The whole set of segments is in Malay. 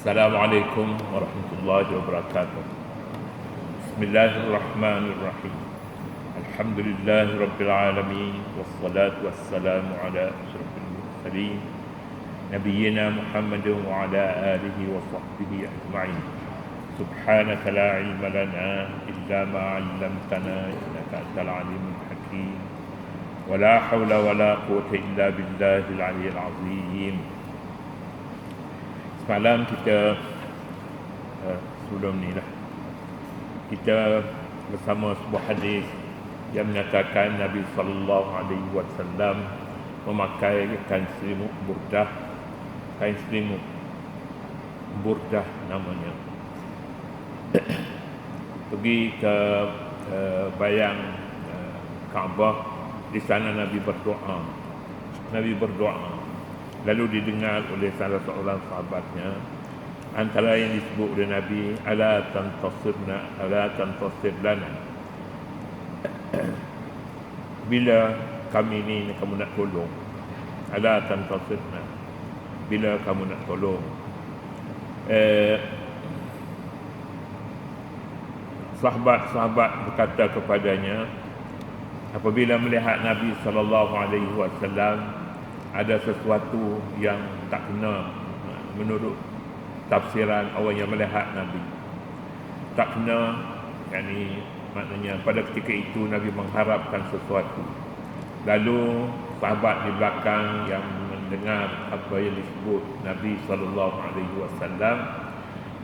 Assalamualaikum warahmatullahi wabarakatuh. Bismillahirrahmanirrahim. Alhamdulillahi rabbil alamin, wassalatu wassalamu ala asyrafil mursalin nabiyyina Muhammadin wa ala alihi wa sahbihi ajma'in. Subhanaka la ilma lana illa ma 'allamtana innaka antal alimul hakim. Wa la hawla wa la quwwata illa billahil aliyyil azim. Semalam kita sebelum ni lah kita bersama sebuah hadis yang menyatakan Nabi SAW memakai kain selimut burdah, kain selimut burdah namanya, pergi ke bayang Kaabah. Di sana Nabi berdoa. Lalu didengar oleh salah seorang sahabatnya, antara yang disebut oleh Nabi, ala tantasir lana, bila kami ni kamu nak tolong. Ala tantasirna, bila kamu nak tolong. Sahabat-sahabat berkata kepadanya, apabila melihat Nabi SAW ada sesuatu yang tak kena menurut tafsiran orang yang melihat Nabi, tak kena, yakni maknanya pada ketika itu Nabi mengharapkan sesuatu. Lalu sahabat di belakang yang mendengar apa yang disebut Nabi SAW,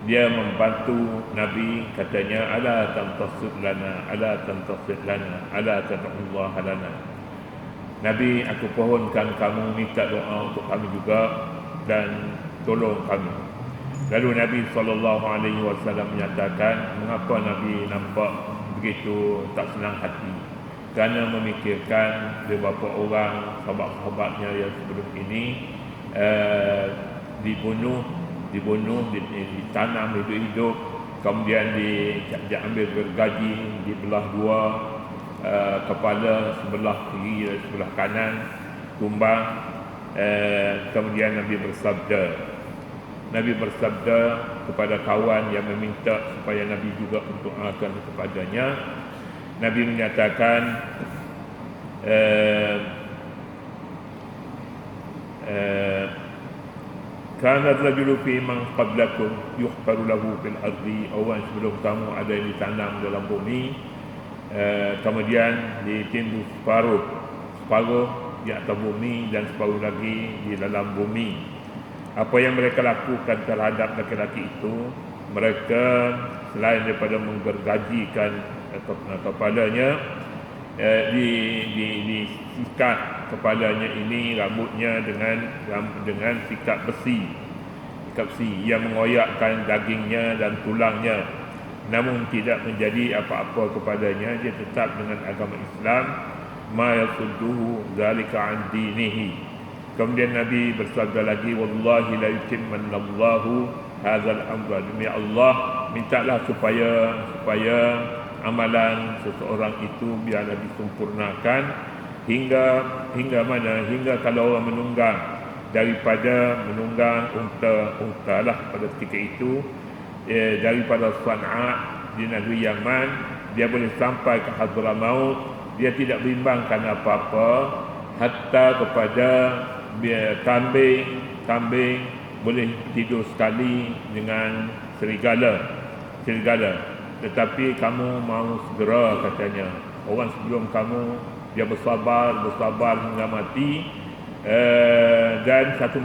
dia membantu Nabi, katanya, ala tantasir lana, ala tantasir lana, ala tad'ullah lana. Nabi, aku pohonkan kamu minta doa untuk kami juga dan tolong kami. Lalu Nabi SAW menyatakan, mengapa Nabi nampak begitu tak senang hati? Kerana memikirkan beberapa orang sahabat-sahabatnya yang sebelum ini dibunuh, ditanam hidup-hidup, kemudian diambil gergaji, dibelah dua, kepala sebelah kiri dan sebelah kanan tumbang. Kemudian Nabi bersabda kepada kawan yang meminta supaya Nabi juga mendoakan kepadanya. Nabi menyatakan, kana rajulu fi man qablakum yuhfaru lahu fil ardi, orang sebelum kamu ada yang ditanam dalam bumi, kemudian ditimbul separuh di atas bumi dan separuh lagi di dalam bumi. Apa yang mereka lakukan terhadap laki-laki itu, mereka selain daripada menggergajikan kepalanya, disikat kepalanya ini, rambutnya dengan sikat besi yang mengoyakkan dagingnya dan tulangnya, namun tidak menjadi apa-apa kepadanya. Dia tetap dengan agama Islam. Ma yasudduhu zalika an dinihi. Kemudian Nabi bersabda lagi, wallahi la yutimmanallahu hadzal amra, demi Allah, mintalah supaya amalan seseorang itu biarlah disempurnakan hingga mana? Hingga kalau orang menunggang, daripada menunggang unta lah pada ketika itu, daripada San'a di negeri Yaman, dia boleh sampai ke Hadramaut, dia tidak bimbangkan apa-apa, hatta kepada kambing boleh tidur sekali dengan serigala. Tetapi kamu mau segera, katanya, orang sebelum kamu dia bersabar hingga mati, dan satu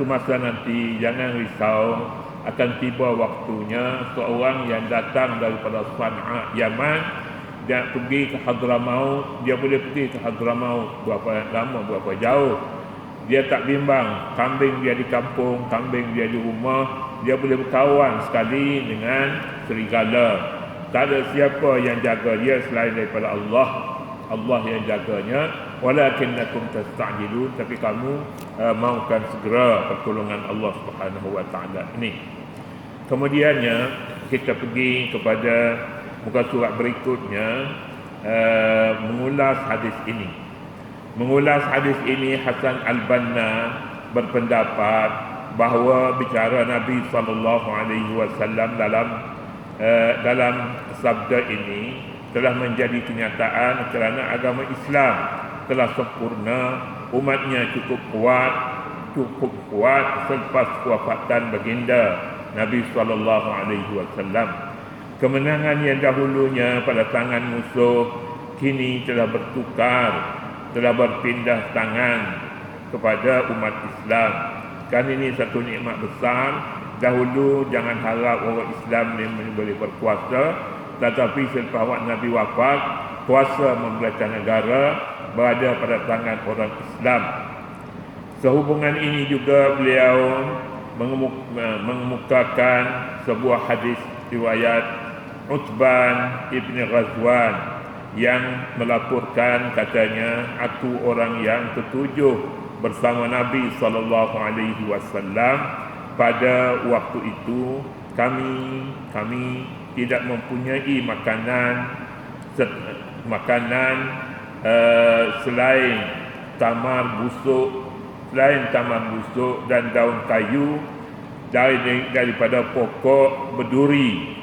masa nanti jangan risau, akan tiba waktunya seorang yang datang daripada San'a Yaman dan pergi ke Hadramaut. Dia boleh pergi ke Hadramaut berapa lama, berapa jauh, dia tak bimbang. Kambing dia di kampung, kambing dia di rumah, dia boleh berkawan sekali dengan serigala. Tak ada siapa yang jaga dia selain daripada Allah yang jaganya. Walakinnakum tasta'jilun, tapi kamu mahukan segera pertolongan Allah Subhanahu wa taala ini. Kemudiannya kita pergi kepada muka surat berikutnya, mengulas hadis ini. Hasan Al-Banna berpendapat bahawa bicara Nabi SAW dalam sabda ini telah menjadi kenyataan kerana agama Islam telah sempurna, umatnya cukup kuat selepas kewafatan baginda Nabi SAW. Kemenangan yang dahulunya pada tangan musuh kini telah bertukar, telah berpindah tangan kepada umat Islam. Kan ini satu nikmat besar. Dahulu jangan harap orang Islam ni boleh berkuasa, tetapi selepas Nabi wafat, kuasa membelah negara berada pada tangan orang Islam. Sehubungan ini juga beliau mengemukakan sebuah hadis riwayat Utban Ibn Ghazwan yang melaporkan katanya, aku orang yang ketujuh bersama Nabi SAW. Pada waktu itu kami tidak mempunyai makanan selain tamar busuk dan daun kayu daripada pokok berduri.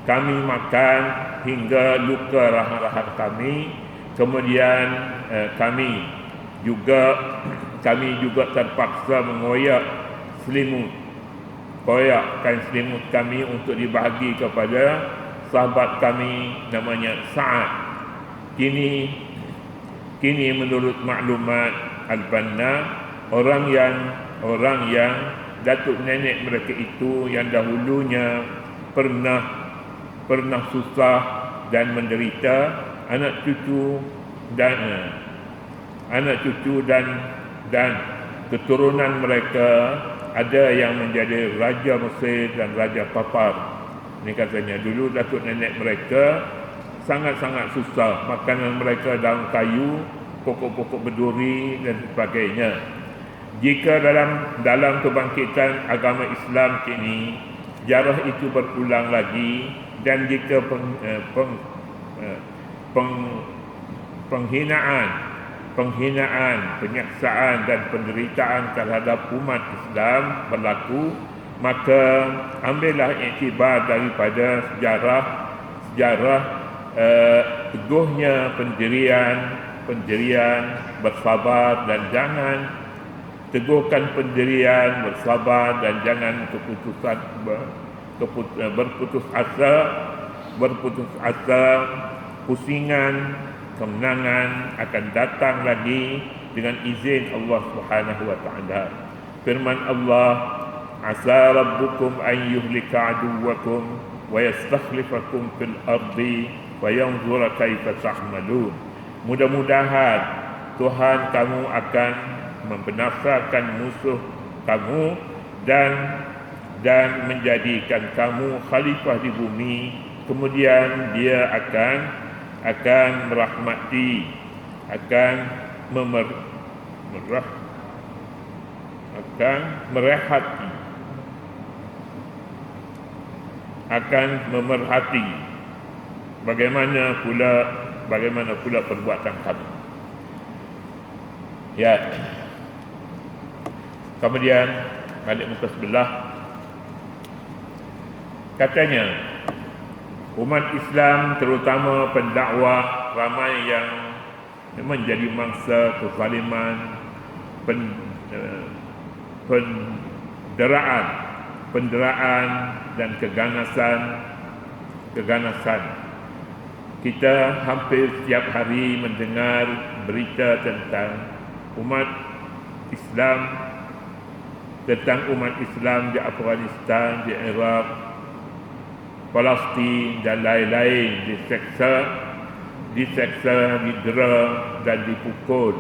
Kami makan hingga luka rahang-rahang kami. Kemudian kami juga terpaksa mengoyak kain selimut kami untuk dibahagi kepada sahabat kami namanya Sa'ad. Kini menurut maklumat Al-Banna, orang yang datuk nenek mereka itu yang dahulunya pernah susah dan menderita, anak cucu dan keturunan mereka ada yang menjadi Raja Mesir dan Raja Papar. Ini katanya dulu datuk nenek mereka sangat-sangat susah. Makanan mereka daun kayu, pokok-pokok berduri dan sebagainya. Jika dalam kebangkitan agama Islam kini sejarah itu berulang lagi, dan jika penghinaan, penyaksaan dan penderitaan terhadap umat Islam berlaku, maka ambillah iktibar daripada sejarah teguhnya pendirian bersabar, dan jangan teguhkan pendirian bersabar dan jangan berputus asa. Pusingan kemenangan akan datang lagi dengan izin Allah Subhanahu wa taala. Firman Allah, asa rabbukum an yuhlika aduwakum wa yastakhlifakum fil ardi wa yanzura kaifa ta'malun. Mudah-mudahan Tuhan kamu akan membinasakan musuh kamu dan menjadikan kamu khalifah di bumi. Kemudian dia akan merahmati, akan memerhati bagaimana pula perbuatan kamu. Ya. Kemudian balik muka sebelah, katanya umat Islam terutama pendakwah ramai yang menjadi mangsa kezaliman, penderaan dan keganasan. Kita hampir setiap hari mendengar berita tentang umat Islam di Afghanistan, di Iraq, Palestin dan lain-lain diseksa, didera dan dipukul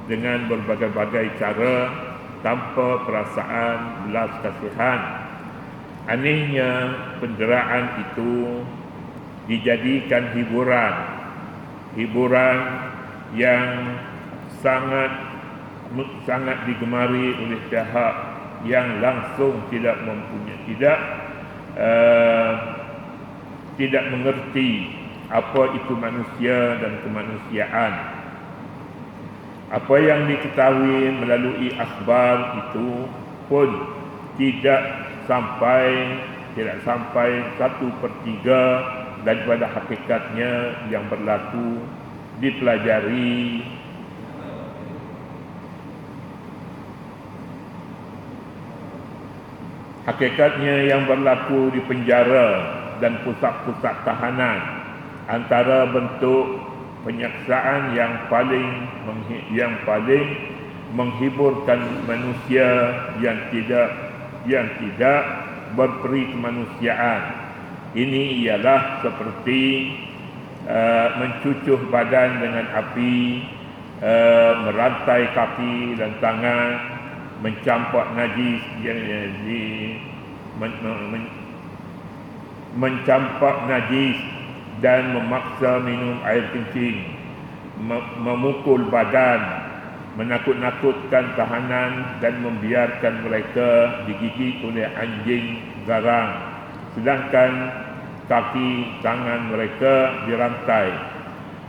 dengan berbagai-bagai cara tanpa perasaan belas kasihan. Anehnya penderaan itu dijadikan hiburan yang sangat digemari oleh pihak yang langsung tidak mengerti apa itu manusia dan kemanusiaan. Apa yang diketahui melalui akhbar itu pun tidak sampai 1/3 daripada hakikatnya yang berlaku dipelajari di penjara dan pusat-pusat tahanan. Antara bentuk penyaksaan yang paling menghiburkan manusia yang tidak berperi kemanusiaan ini ialah seperti mencucuh badan dengan api, merantai kaki dan tangan, mencampak najis mencampak najis dan memaksa minum air kencing, memukul badan, menakut-nakutkan tahanan dan membiarkan mereka digigit oleh anjing garang, sedangkan kaki tangan mereka dirantai,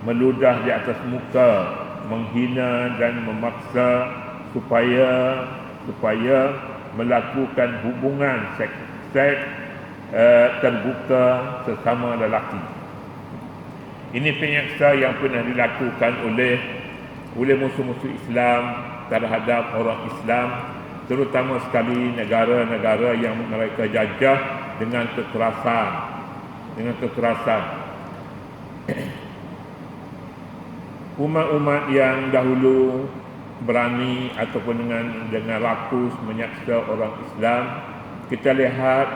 meludah di atas muka, menghina dan memaksa supaya melakukan hubungan seks terbuka sesama lelaki. Ini penyaksa yang pernah dilakukan oleh musuh-musuh Islam terhadap orang Islam, terutama sekali negara-negara yang mereka jajah dengan kekerasan. Umat-umat yang dahulu berani ataupun dengan rakus menyaksa orang Islam, kita lihat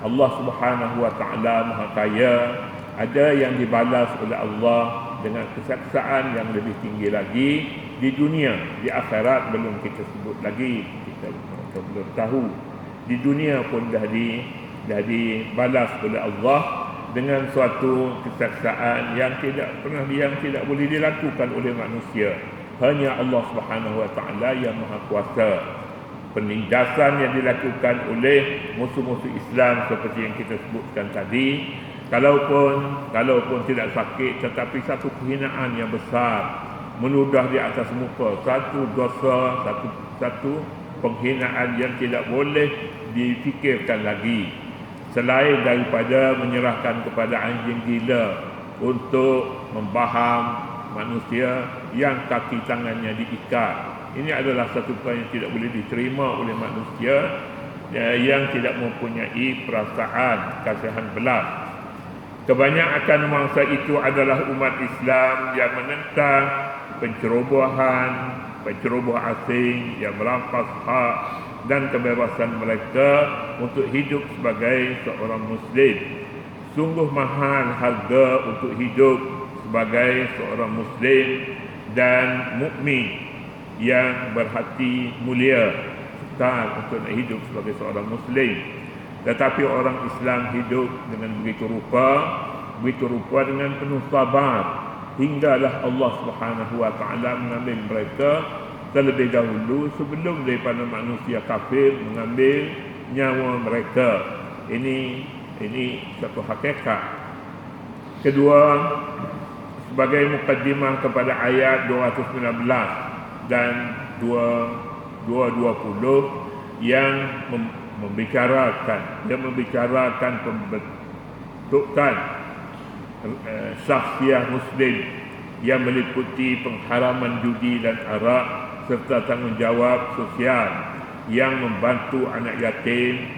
Allah Subhanahu wa taala Maha Kaya, ada yang dibalas oleh Allah dengan kesaksaan yang lebih tinggi lagi di dunia. Di akhirat belum kita sebut lagi, kita belum tahu. Di dunia pun dah dibalas oleh Allah dengan suatu kesaksaan yang tidak boleh dilakukan oleh manusia. Hanya Allah Subhanahu wa taala yang Maha Kuasa. Penindasan yang dilakukan oleh musuh-musuh Islam seperti yang kita sebutkan tadi, kalaupun tidak sakit, tetapi satu kehinaan yang besar, meludah di atas muka, satu dosa, satu penghinaan yang tidak boleh difikirkan lagi, selain daripada menyerahkan kepada anjing gila untuk membaham manusia yang kaki tangannya diikat. Ini adalah satu perkara yang tidak boleh diterima oleh manusia yang tidak mempunyai perasaan kasihan belas. Kebanyakan mangsa itu adalah umat Islam yang menentang penceroboh asing yang merampas hak dan kebebasan mereka untuk hidup sebagai seorang Muslim. Sungguh mahal harga untuk hidup sebagai seorang Muslim dan mukmin yang berhati mulia, sukar untuk nak hidup sebagai seorang Muslim. Tetapi orang Islam hidup dengan begitu rupa dengan penuh sabar, hinggalah Allah Subhanahu wa taala mengambil mereka terlebih dahulu sebelum daripada manusia kafir mengambil nyawa mereka. Ini satu hakikat. Kedua, sebagai mukaddimah kepada ayat 219 dan 220 yang membicarakan pembentukan syakhsiah Muslim yang meliputi pengharaman judi dan arak serta tanggungjawab sosial yang membantu anak yatim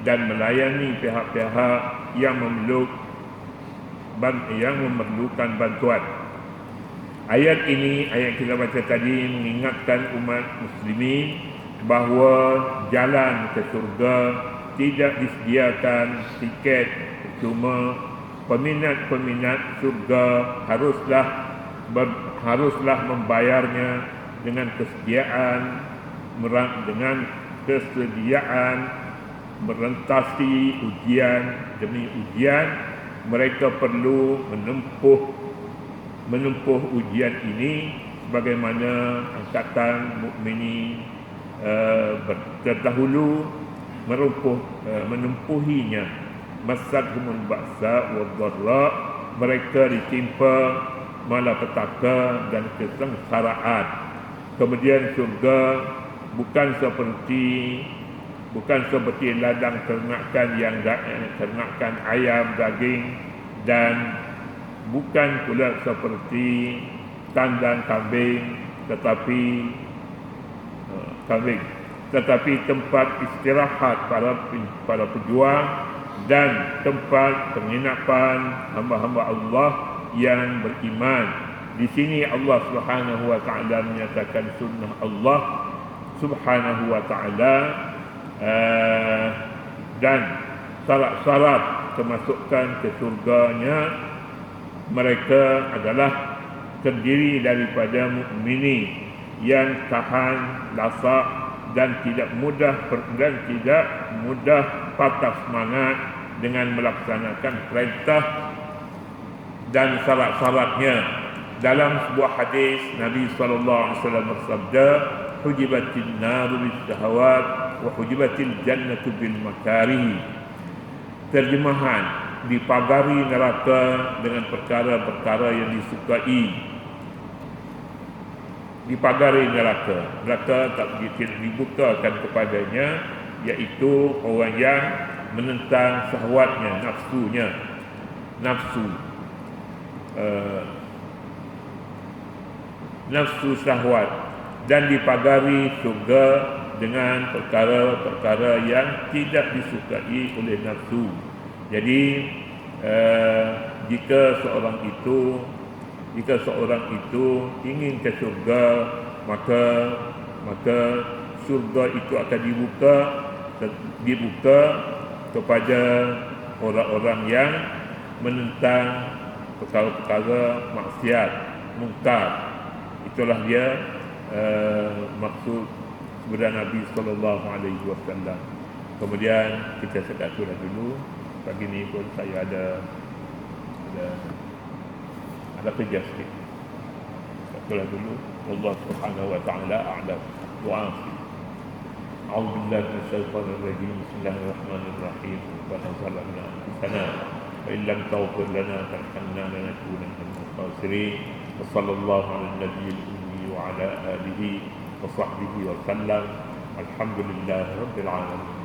dan melayani pihak-pihak yang memerlukan bantuan. Ayat kita baca tadi mengingatkan umat muslimin bahawa jalan ke surga tidak disediakan tiket cuma. Peminat surga haruslah membayarnya dengan kesediaan merentasi ujian demi ujian. Mereka perlu menempuh ujian ini sebagaimana angkatan mukminin terdahulu menempuhinya. Masadhumul ba'sa wad dharra mereka ditimpa malapetaka dan kesengsaraan. Kemudian surga bukan seperti ladang ternakan ternakan ayam, daging, dan bukan pula seperti kandang kambing, tetapi tempat istirahat para pejuang dan tempat penginapan hamba-hamba Allah yang beriman. Di sini Allah Subhanahu wa taala menyatakan sunnah Allah Subhanahu wa taala dan syarat-syarat kemasukan ke surganya mereka adalah terdiri daripada mukminin yang tahan lasak dan tidak mudah patah semangat dengan melaksanakan perintah dan syarat-syaratnya. Dalam sebuah hadis Nabi SAW bersabda, hujibatin naru bis-syahawat wa hujibatil jannatu bil makarih. Terjemahan, dipagari neraka dengan perkara-perkara yang disukai. Dipagari neraka tak dibukakan kepadanya, iaitu orang yang menentang syahwatnya, nafsu syahwat, dan dipagari surga dengan perkara-perkara yang tidak disukai oleh nafsu. Jadi jika seorang itu ingin ke surga, maka surga itu akan dibuka kepada orang-orang yang menentang perkara-perkara maksiat, mungkar. Itulah dia maksud sabda Nabi SAW. Kemudian kita sekat dulu. Pagi ni pun saya ada kerja sikit. Sekat dulu. Allah Subhanahu wa taala a'lam. Doa. A'udzu billahi minasyaitonir rajim. Bismillahirrahmanirrahim. Rabbana zalamna anfusana wa illam taghfir lana tarhamna lanakunanna minal khasirin. Wa sallallahu ala nabiyil ummi wa ala alihi wa sahbihi wa sallam. Alhamdulillahi rabbil alamin.